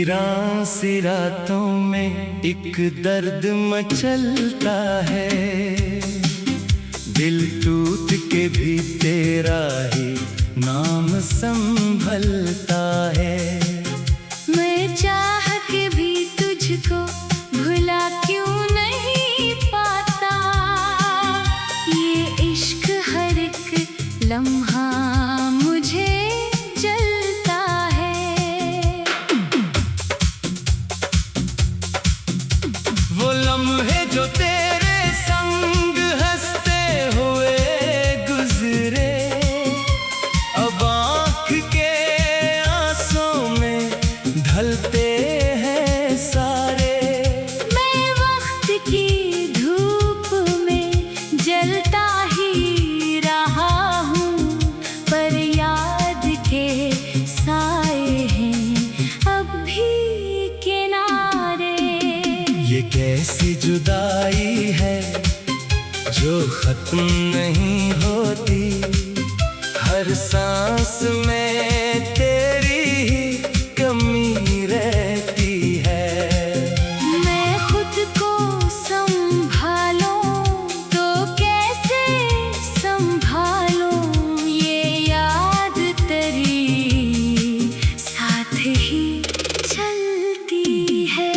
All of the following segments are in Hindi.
वीरान सी रातों में एक दर्द मचलता है, दिल टूट के भी तेरा ही नाम संभलता है। मैं चाह के भी तुझको भुला क्यों नहीं पाता, ये इश्क हर एक लम्हा मुझे जलता है। वो लम्हे जो तेरे संग हंसते हुए गुजरे, अब आँख के आंसू में ढलते हैं सारे। मैं वक्त की धूप में जलता ही रहा हूँ, पर याद के साए हैं अब भी किनारे। ये कैसी जुदाई है जो खत्म नहीं होती, हर सांस में तेरी ही कमी रहती है। मैं खुद को संभालूं तो कैसे संभालूं, ये याद तेरी साथ ही चलती है।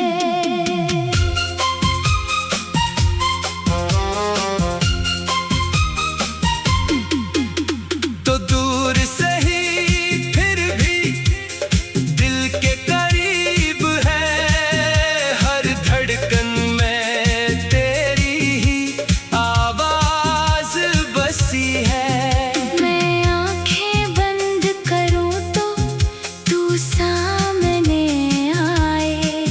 तो दूर से ही फिर भी दिल के करीब है, हर धड़कन में तेरी ही आवाज बसी है। मैं आंखें बंद करूं तो तू सामने आए,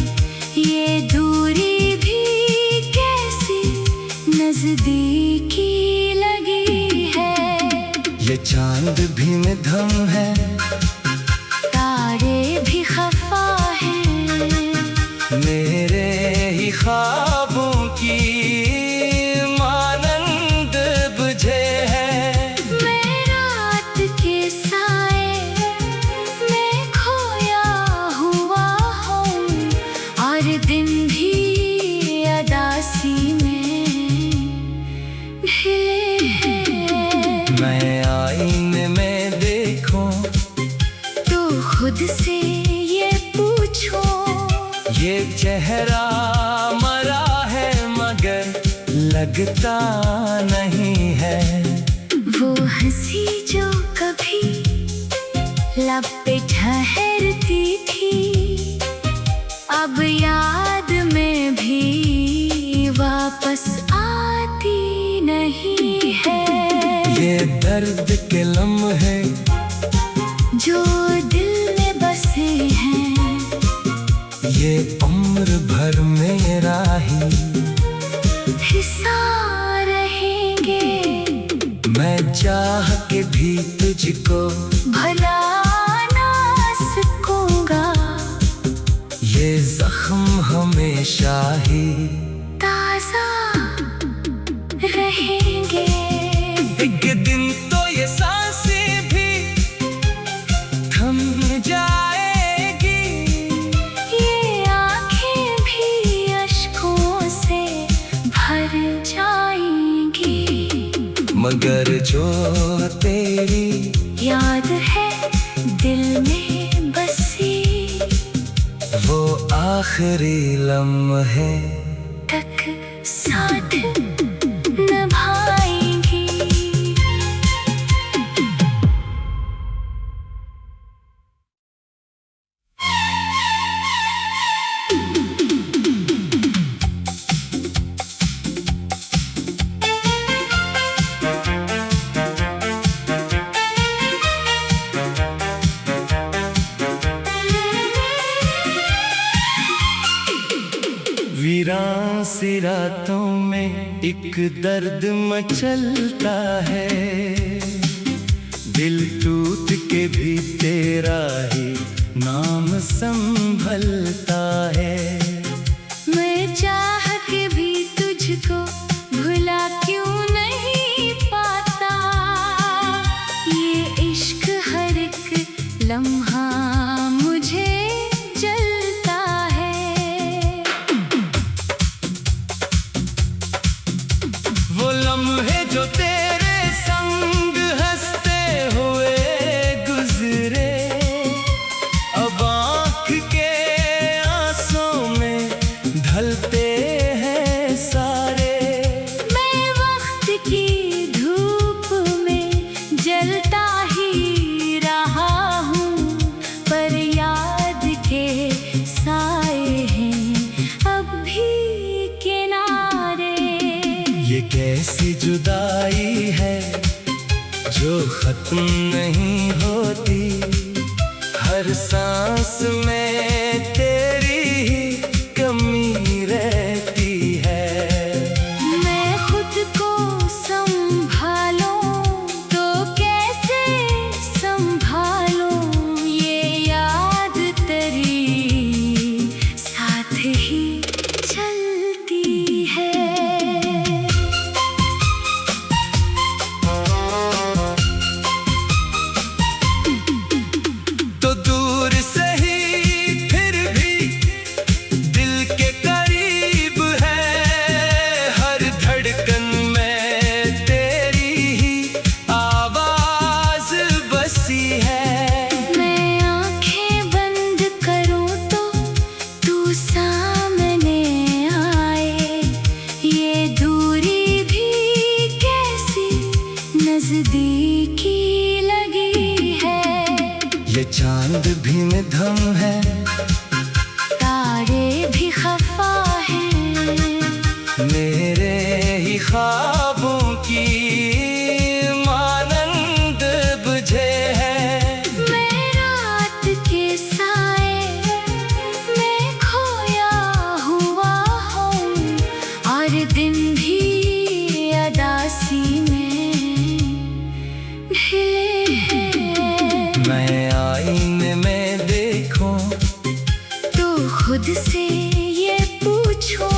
ये दूरी भी कैसी नजदीकी लगी है। ये चांद भी निधम है, तारे भी खफा हैं, मेरे ही ख्वाबों की मानंद बुझे है। मैं रात के साए में खोया हुआ हूँ, और दिन भी अदासी में ढले हैं। मैं आईने में देखूं तो खुद से ये पूछो, ये चेहरा मरा है मगर लगता नहीं है। वो हंसी जो कभी लब पे ठहरती थी, अब याद में भी वापस आती नहीं है। ये दर्द के लम्हे जो दिल में बसे हैं, ये उम्र भर मेरा ही हिस्सा रहेंगे। मैं चाह के भी तुझको भला ना सकूंगा, ये जख्म हमेशा ही ताजा रहेंगे। एक दिन तो ये सांसें भी थम जाएगी, ये आँखें भी अश्कों से भर जाएंगी, मगर जो तेरी याद है दिल में बसी, वो आखिरी लम्हे तक साथ निभाएंगी। वीरान सी रातों में एक दर्द मचलता है, दिल टूट के भी तेरा ही नाम संभलता है। मैं चाह के भी तुझको भुला क्यों नहीं पाता, ये इश्क हर एक लम्हा मुझे जलता जो खत्म नहीं होती। हर सांस में तेरी ही कमी रहती है। मैं खुद को संभालूं तो कैसे संभालूं, ये याद तेरी साथ ही चलती है। तो दूर से ही फिर भी दिल के करीब है। हर धड़कन में तेरी ही आवाज बसी है। मैं आंखें बंद करूं तो तू सामने आए, ये दूरी भी कैसी नजदीकी लगी है। ये चांद भी निधम है, तारे भी खफा हैं, मेरे ही ख्वाबों की मानंद बुझे है। मैं रात के साए में खोया हुआ हूँ, और दिन भी अदासी में ढले हैं। मैं आईने में देखूं तो खुद से ये पूछो,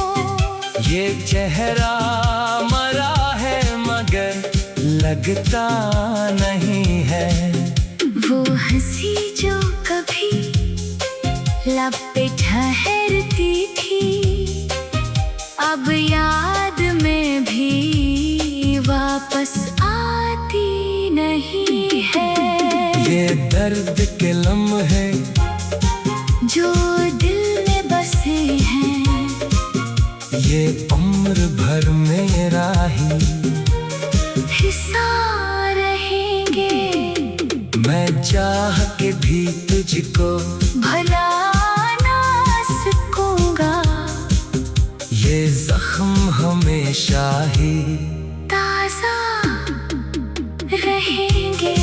ये चेहरा मरा है मगर लगता नहीं है। वो हंसी जो कभी लब पे ठहरती थी, अब याद में भी वापस आती नहीं है। ये दर्द के लम्हे जो दिल में बसे हैं, ये उम्र भर मेरा ही हिस्सा रहेंगे। मैं चाह के भी तुझको भला ना सकूंगा, ये जख्म हमेशा ही ताजा रहेंगे।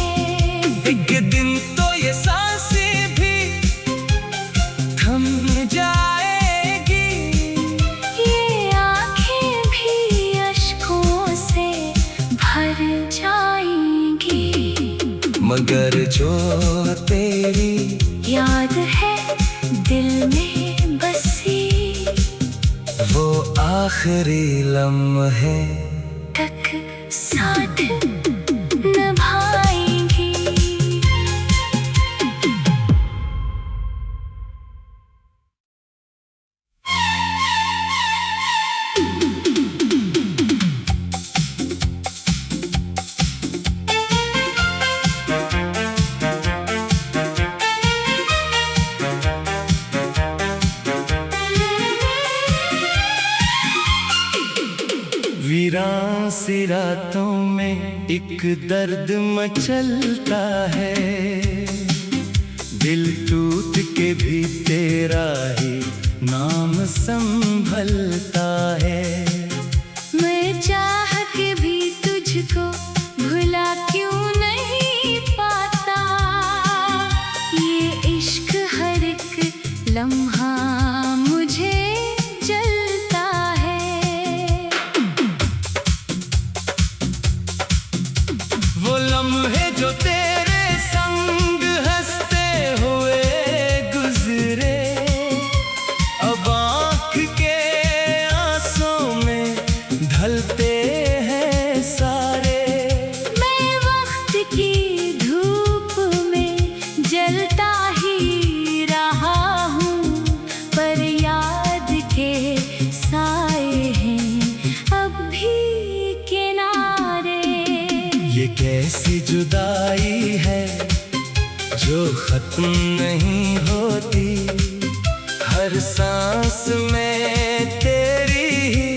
एक दिन तो ये सांसें भी थम जाएगी। ये आंखें भी अश्कों से भर जाएंगी, मगर जो तेरी याद है दिल में बसी, वो आखिरी लम्हे तक साथ निभाएंगी। वीरान सी रातों में एक दर्द मचलता है। दिल टूट के भी तेरा ही नाम संभलता है। मैं चाह के भी तुझको भुला क्यों नहीं पाता, ये इश्क हर एक लम्हा मुझे जलता है। वो लम्हे जो तेरे संग हंसते हुए गुजरे, अब आँख के आंसू में ढलते हैं सारे। मैं वक्त की धूप में जलता ही रहा हूँ, पर याद के साए हैं अब भी किनारे। ये कैसी जुदाई है जो खत्म नहीं होती। हर सांस में तेरी ही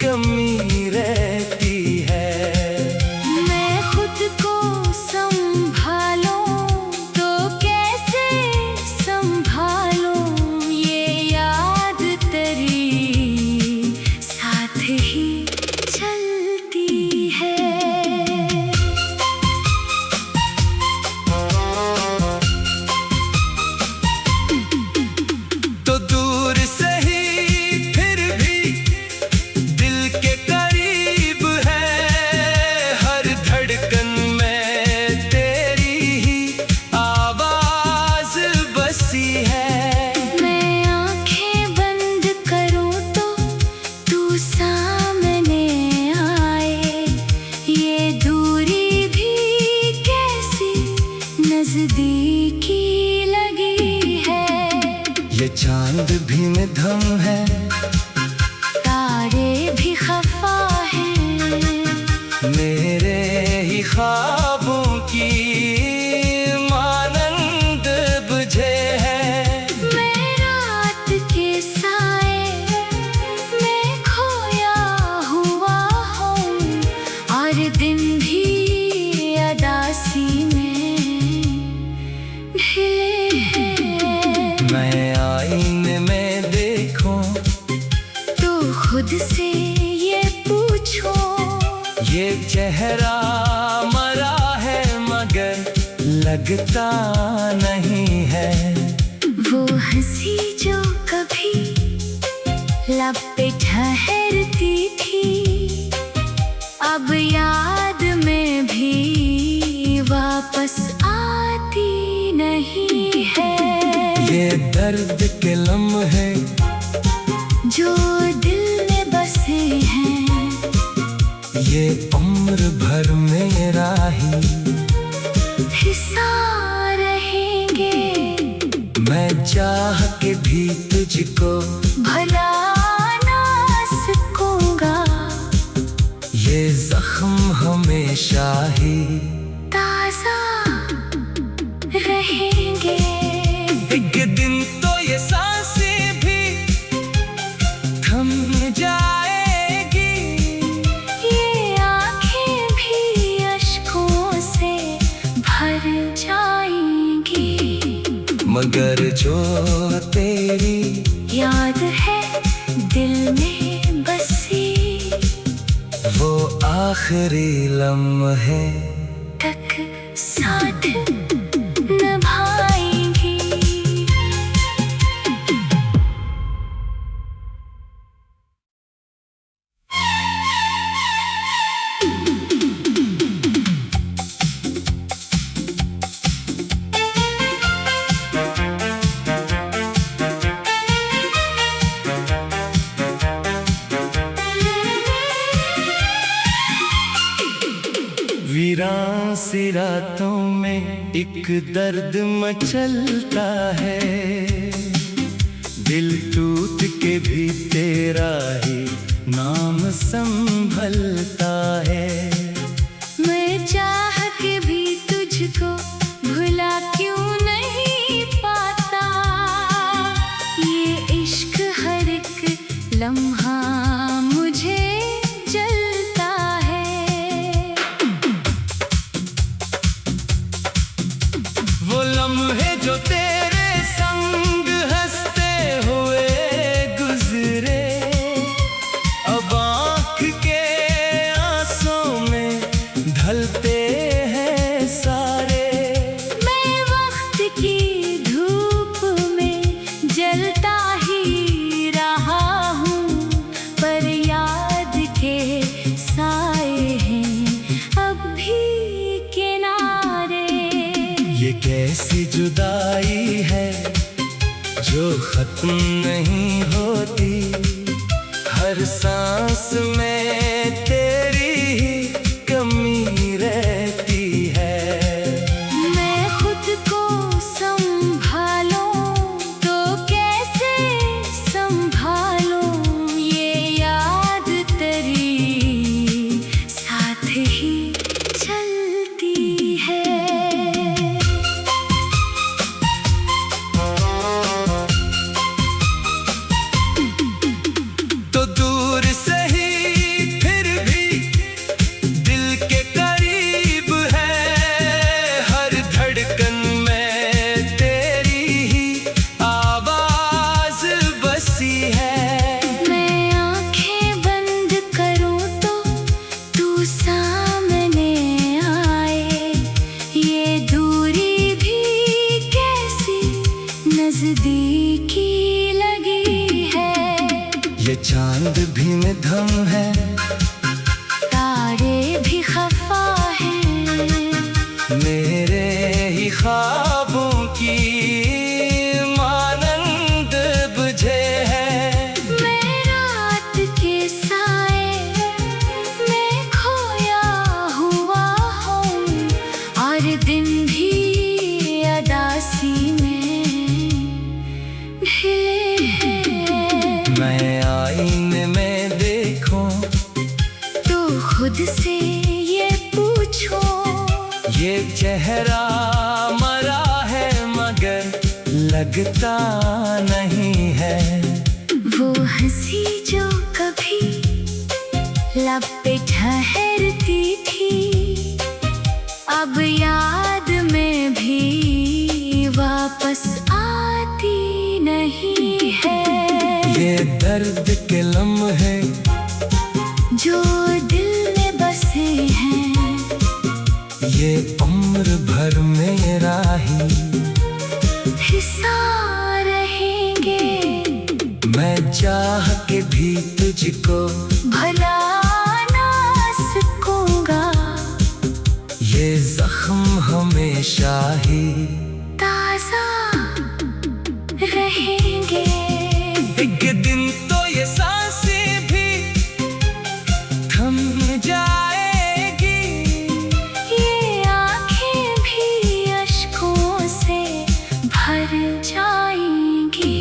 कमी रहती है। मैं खुद को संभालूं तो कैसे संभालूं, ये याद तेरी साथ ही चलती है। नजदीकी लगी है। ये चांद भी मध्यम है, तारे भी खफा हैं, मेरे ही ख्वाबों की मानंद बुझे है। मैं रात के साए में खोया हुआ हूँ और दिन भी अदासी में ढले हैं। मैं आईने में देखूं तो खुद से ये पूछो, ये चेहरा मरा है मगर लगता नहीं है। वो हंसी जो कभी लब पे ठहरती थी, अब याद में भी वापस आती नहीं है। ये दर्द के लम्हे जो दिल में बसे हैं, ये उम्र भर मेरा ही हिस्सा रहेंगे। मैं चाह के भी तुझको भला ना सकूंगा, ये जख्म हमेशा ही ताजा रहेंगे। एक दिन तो ये सांसें भी थम जाएगी, ये आँखें भी अश्कों से भर जाएंगी। मगर जो तेरी याद है दिल में बसी, वो आखिरी लम्हे तक साथ निभाएंगी। वीरान सी रातों में एक दर्द मचलता है, दिल टूट के भी तेरा ही नाम संभलता है। मैं चाह के भी तुझको भुला क्यों नहीं पाता, ये इश्क हर एक लम्हा मुझे जलता है। वो लम्हे जो तेरे संग हंसते हुए गुजरे, अब आँख के आंसू में ढलते हैं सारे। मैं वक्त की धूप में जलता ही रहा हूँ, पर याद के साए हैं अब भी किनारे। ये कैसी जुदाई है जो खत्म नहीं होती, हर सांस में तेरी ही कमी रहती है। मैं खुद को संभालूं तो कैसे संभालूं, ये याद तेरी साथ ही चलती है। तो दूर से ही फिर भी दिल के करीब है, हर धड़कन में तेरी ही आवाज बसी है। मैं आंखें बंद करूं तो तू सामने आए, ये दूरी भी कैसी नजदीकी लगी है। ये चांद भी मध्यम है, तारे भी खफा हैं, मेरे ही ख्वाबों की मानंद बुझे है। मैं रात के साए में खोया हुआ हूँ और दिन भी चेहरा मरा है मगर लगता नहीं है। वो हंसी जो कभी लब पे ठहरती थी, अब याद में भी वापस आती नहीं है। ये दर्द के लम्हे जो दिल में बसे हैं, ये उम्र भर मेरा ही हिस्सा रहेंगे। मैं चाह के भी तुझको भला ना सकूंगा, ये जख्म हमेशा ही ताजा रहेंगे। एक दिन तो ये सांसें भी थम जाएगी, ये आँखें भी अश्कों से भर जाएंगी।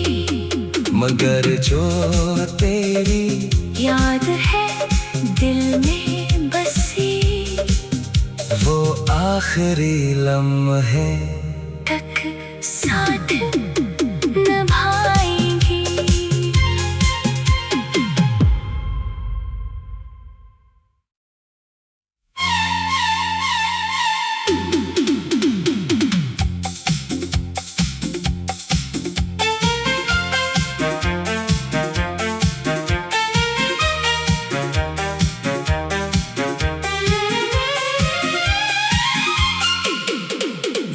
मगर जो तेरी याद है दिल में बसी, वो आखिरी लम्हे तक साथ निभाएंगी।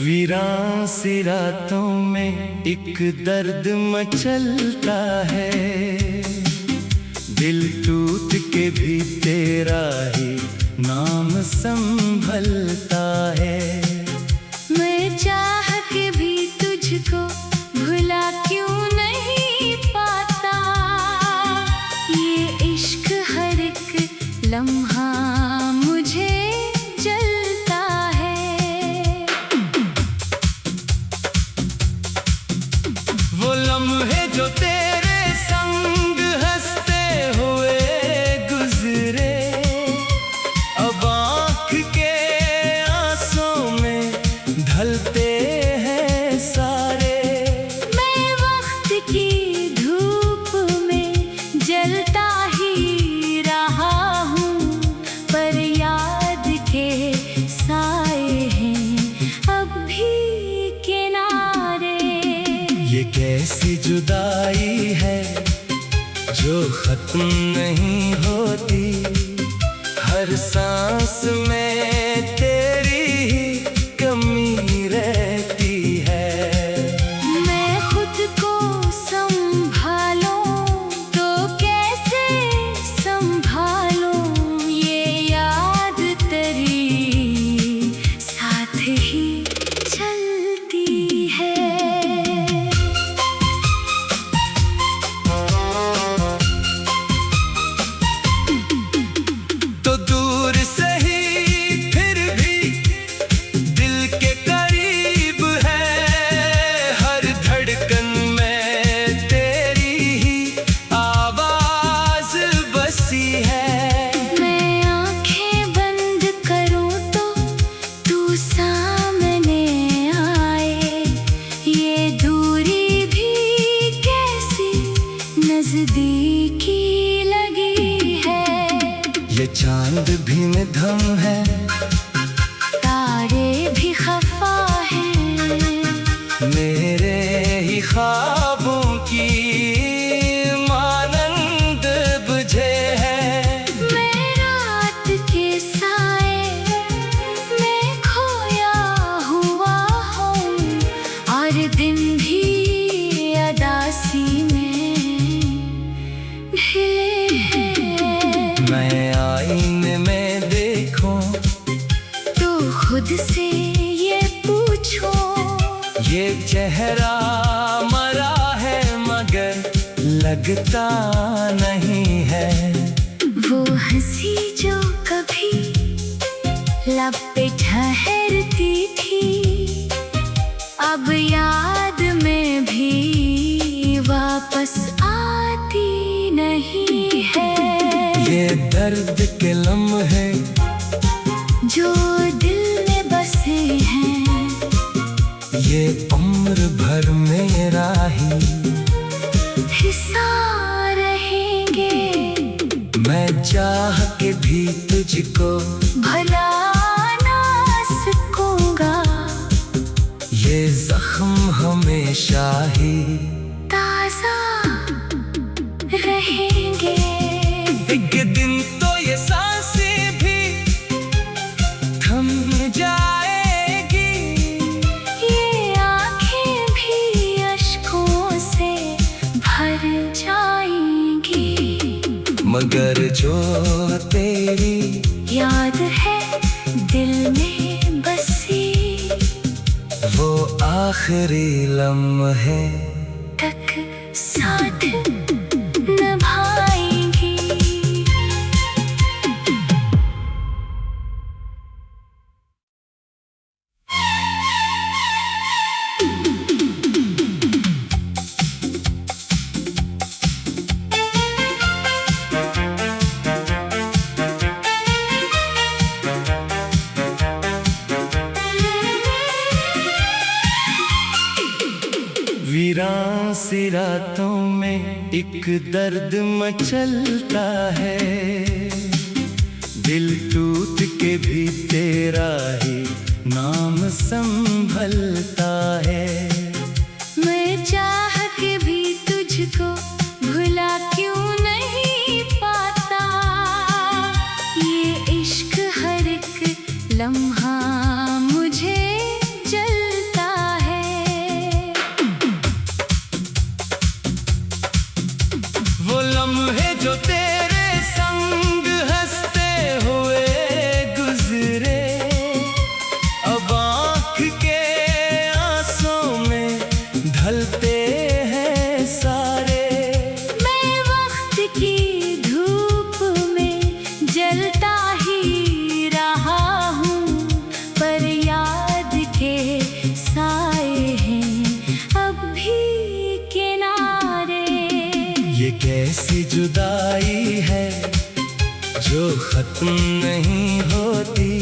वीरान सी रातों में एक दर्द मचलता है, दिल टूट के भी तेरा ही नाम संभलता है। मैं चाह के भी तुझको भुला क्यों नहीं पाता, ये इश्क हर एक लम्हा मुझे जलता है। वो लम्हे जो तेरे संग हंसते हुए गुजरे, अब आँख के आंसू में ढलते हैं सारे। मैं वक्त की धूप में जलता ही रहा हूँ, पर याद के साए हैं अब भी किनारे। ये कैसी जुदाई है जो खत्म नहीं होती, हर सांस में तेरी ही कमी रहती है। मैं खुद को संभालूं तो कैसे संभालूं, ये याद तेरी साथ ही चलती है। तो दूर से ही फिर भी दिल के करीब है, हर धड़कन में तेरी ही आवाज बसी है। मैं आँखें बंद करूं तो तू सामने आए, ये दूरी भी कैसी नजदीकी लगी है। ये चांद भी निधम है, तारे भी खफा हैं, मेरे ही ख्वाबों की मानंद बुझे है। मैं रात के साए में खोया हुआ हूँ, और दिन भी अदासी में ढले हैं। मैं आईने में देखूं तो खुद से ये पूछो, ये चेहरा मरा है मगर लगता नहीं है। वो हंसी जो कभी लब पे ठहरती थी, अब याद में भी वापस आती नहीं है। ये दर्द के लम्हे जो दिल में बसे हैं, ये उम्र भर मेरा ही हिस्सा रहेंगे। मैं चाह के भी तुझको भला ना सकूंगा। ये जख्म हमेशा ही ताजा रहेंगे। एक दिन तो ये सांसें भी थम जाएगी। ये आँखें भी अश्कों से भर जाएंगी। मगर जो तेरी याद है दिल में बसी, वो आखिरी लम्हे तक साथ निभाएंगी। वीरान सी रातों में एक दर्द मचलता है। दिल टूट के भी तेरा ही नाम संभलता है। मैं चाह के भी तुझको भुला क्यों नहीं पाता। ये इश्क हर एक लम्हा मुझे जलता है। वो लम्हे जो तेरे संग हंसते हुए गुजरे, अब आँख के आंसू में ढलते हैं सारे। मैं वक्त की धूप में जलता ही रहा हूँ, पर याद के साए हैं अब भी किनारे। ये कैसी जुदाई है जो खत्म नहीं होती।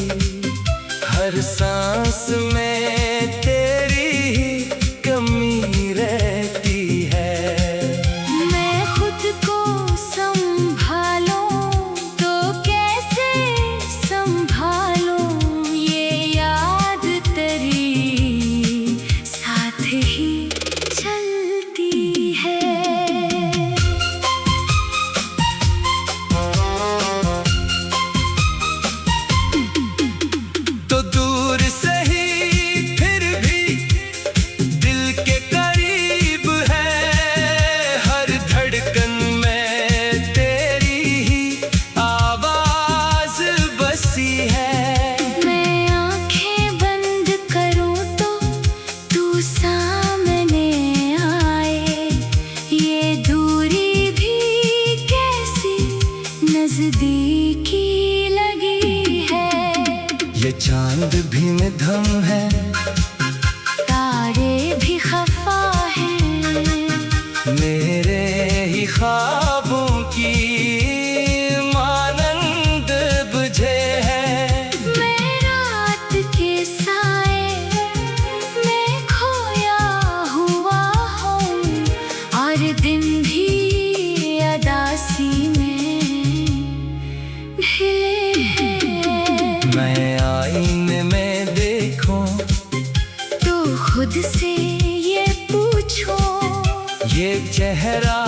हर सांस में तेरी ही कमी रहती है। मैं खुद को संभालूं तो कैसे संभालूं। ये याद तेरी साथ ही चलती है। तो दूर से ही फिर भी दिल के करीब है। हर धड़कन में तेरी ही आवाज बसी है। मैं आँखें बंद करूं तो तू सामने आए। ये दूरी भी कैसी नजदीकी लगी है। ये चांद भी निधम है, तारे भी खफा हैं। मेरे ही ख्वाबों की मानंद बुझे है। मैं रात के साए में खोया हुआ हूँ, और दिन भी अदासी में ढले हैं। मैं आईने में देखूं तो खुद से ये पूछो। ये चेहरा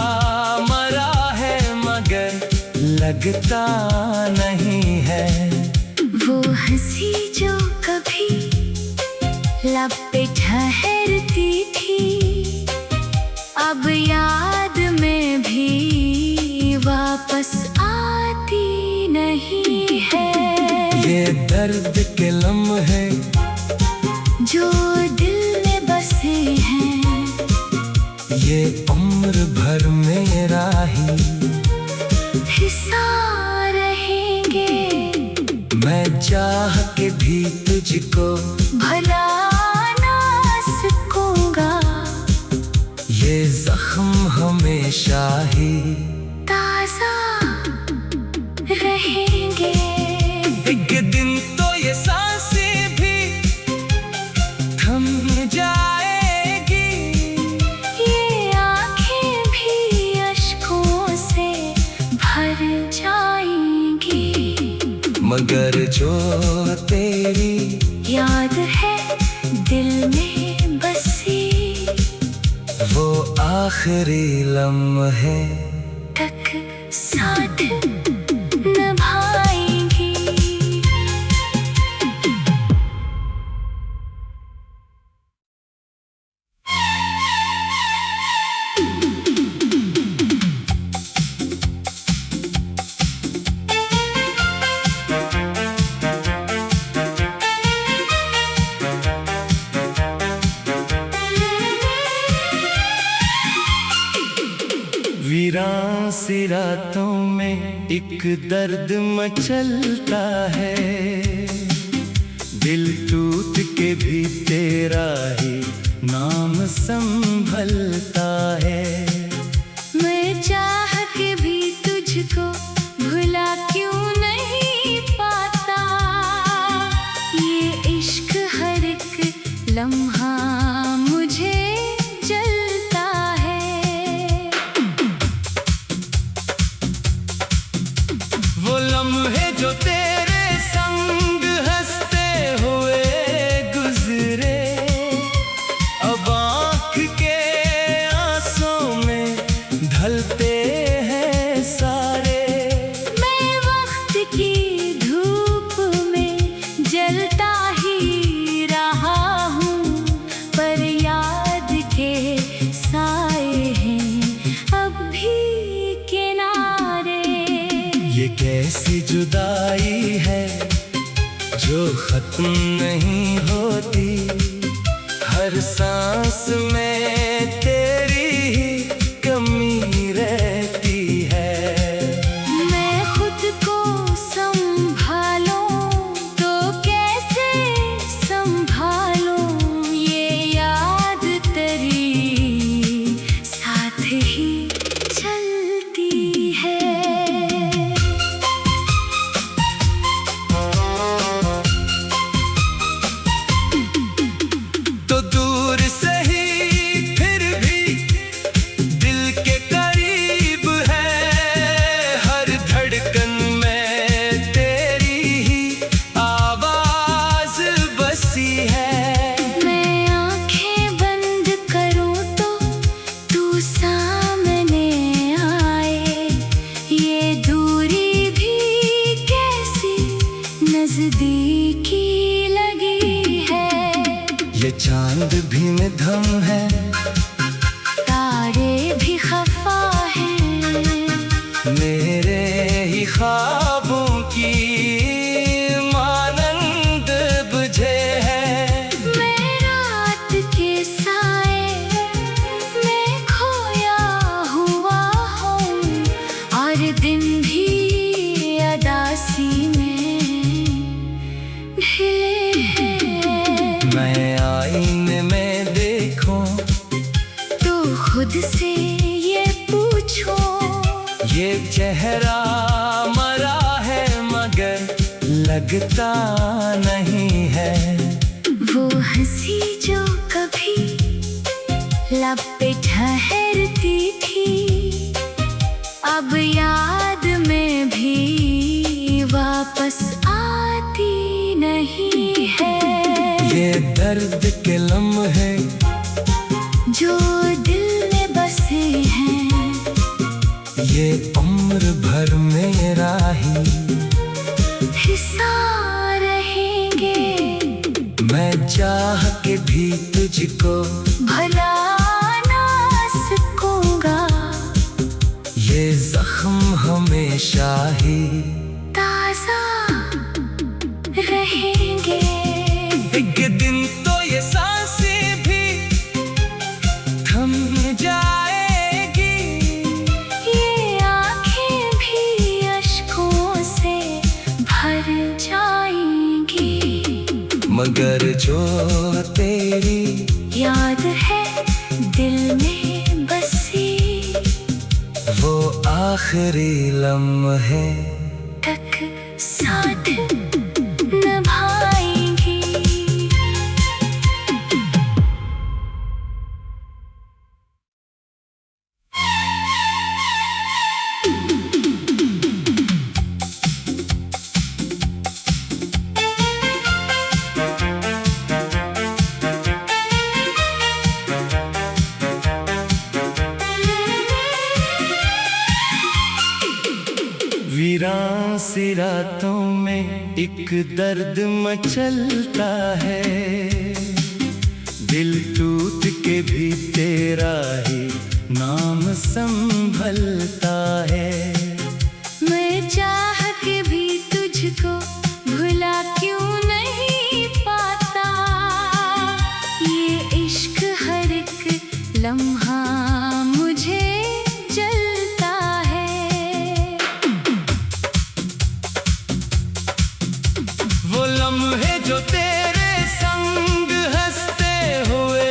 मरा है मगर लगता नहीं है। वो हंसी जो कभी लब पे ठहरती थी, अब याद में भी वापस आती नहीं है। ये दर्द के लम्हे जो दिल में बसे हैं, ये उम्र भर मेरा ही हिस्सा रहेंगे। मैं चाह के भी तुझको भला ना सकूंगा। ये जख्म हमेशा ही ताजा रहेंगे। एक दिन तो ये सांसें भी थम जा मगर जो तेरी याद है दिल में बसी, वो आखिरी लम्हे तक साथ निभाएंगी। वीरान सी रातों में एक दर्द मचलता है, दिल टूट के भी तेरा ही नाम संभलता है। मैं चाह के भी तुझको भुला क्यों नहीं पाता, ये इश्क हर एक लम्हा मुझे जलता है। वो लम्हे जो तेरे संग हंसते हुए गुजरे, अब आँख के आंसू में ढलते हैं सारे। मैं वक्त की धूप में जलता ही रहा हूँ, पर याद के साए हैं अब भी किनारे। ये कैसी जुदाई है जो खत्म नहीं होती, हर सांस में तेरी ही कमी रहती है। मैं खुद को संभालूं तो कैसे संभालूं, ये याद तेरी साथ ही चलती है। तो दूर से ही फिर भी दिल के करीब है, हर धड़कन में तेरी ही आवाज बसी है। मैं आंखें बंद करूं तो तू सामने आए, ये दूरी भी कैसी नजदीकी लगी है। ये चांद भी निधम है, तारे भी खफा हैं, मेरे ही ख्वाबों की मानंद बुझे है। मैं रात के साए में खोया हुआ हूँ, और दिन भी अदासी में ढले हैं। मैं आईने में देखूं तो खुद से ये पूछो, ये चेहरा मरा है मगर लगता नहीं है। वो हंसी जो कभी लब पे ठहरती थी, अब याद में भी वापस आती नहीं है। ये दर्द के लम्हे जो दिल में बसे हैं, ये उम्र भर मेरा ही हिस्सा रहेंगे। मैं चाह के भी तुझको भला ना सकूंगा, ये जख्म हमेशा ही ताजा रहेंगे। एक दिन तो ये सांसें भी थम जाएगी, ये आंखें भी अश्कों से भर जाएंगी। मगर जो तेरी याद है दिल में बसी, वो आखिरी लम्हे तक साथ निभाएंगी। सी रातों में एक दर्द मचलता है, दिल टूट के भी तेरा ही नाम संभलता है। मैं चाह के भी तुझको भुला क्यों नहीं पाता, ये इश्क हर एक लम्हा मुझे जलता है। वो लम्हे जो तेरे संग हंसते हुए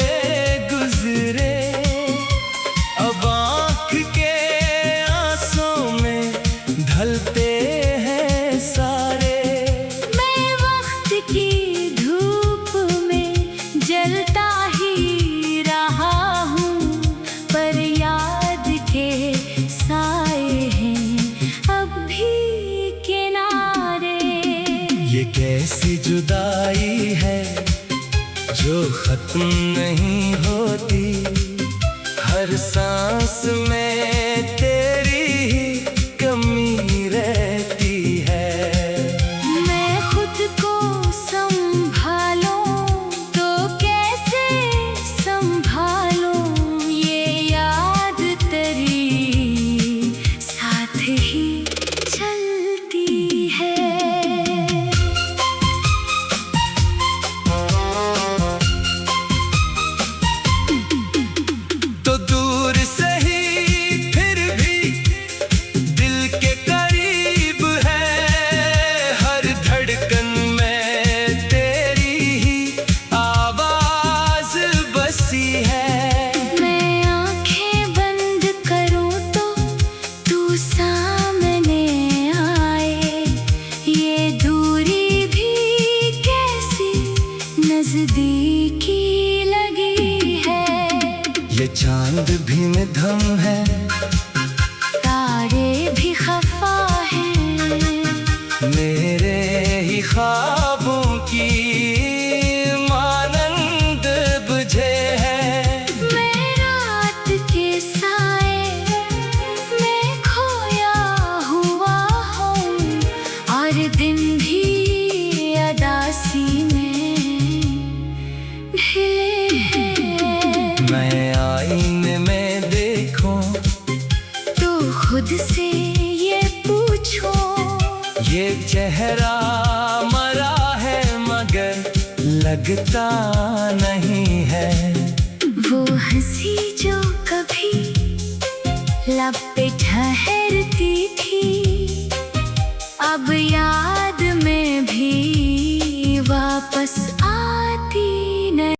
गुजरे, अब आँख के आंसू में ढलते हैं सारे। मैं वक्त की धूप में जलता ही रहा हूँ, पर याद के साए हैं अब भी किनारे। ये कैसी जुदाई है जो खत्म नहीं होती, हर सांस में तेरी ही कमी रहती है। मैं खुद को संभालूं तो कैसे संभालूं, ये याद तेरी साथ ही चलती है। तो दूर से ही फिर भी दिल के करीब है, हर धड़कन में तेरी ही आवाज बसी है। मैं आंखें बंद करूं तो तू सामने आए, ये दूरी भी कैसी नजदीकी लगी है। ये चांद भी निधम है, तारे भी खफा हैं, मेरे ही ख्वाबों की मानंद बुझे है। मैं रात के साए में खोया हुआ हूँ, और दिन भी अदासी में ढले हैं। मैं आईने में देखूं तो खुद से ये पूछो, ये चेहरा मरा है मगर लगता नहीं है। वो हंसी जो कभी लब पे ठहरती थी, अब याद